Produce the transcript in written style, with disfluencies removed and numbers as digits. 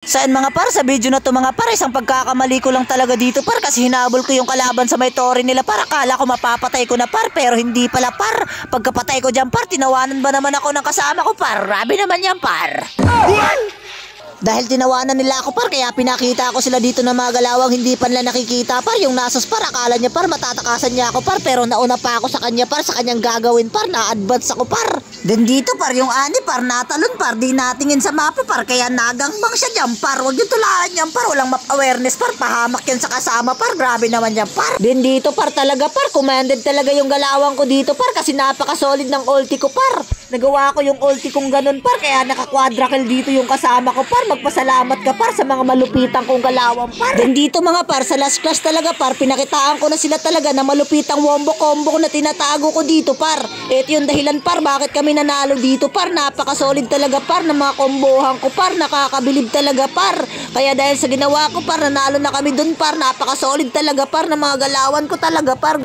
Saan mga par, sa video na to mga par, isang pagkakamali ko lang talaga dito par, kasi hinabol ko yung kalaban sa may tore nila par. Akala ko mapapatay ko na par, pero hindi pala par. Pagkapatay ko dyan par, tinawanan ba naman ako ng kasama ko par? Grabe naman yan par. Dahil tinawanan nila ako par, kaya pinakita ko sila dito na mga galawang hindi pa nila nakikita par. Yung nasos par, akala niya par matatakasan niya ako par, pero nauna pa ako sa kanya par, sa kanyang gagawin par, na-advance ako par. Then dito par, yung ani par, natalon par, di natingin sa mapa par, kaya nagangbang siya dyan par. Huwag yung tulaan yan par, walang map awareness par, pahamak yan sa kasama par, grabe naman yan par. Then dito par talaga par, commanded talaga yung galawang ko dito par, kasi napaka-solid ng ulti ko par. Nagawa ko yung ulti kong ganun par, kaya naka-quadra-kill dito yung kasama ko par. Magpasalamat ka par sa mga malupitang kong galawang par. Then dito mga par, sa last clash talaga par, pinakitaan ko na sila talaga na malupitang wombo combo na tinatago ko dito par. Ito yung dahilan par, bakit kami nanalo dito par. Napaka-solid talaga par ng mga kombohan ko par, nakakabilib talaga par. Kaya dahil sa ginawa ko par, nanalo na kami dun par. Napaka-solid talaga par ng mga galawan ko talaga par.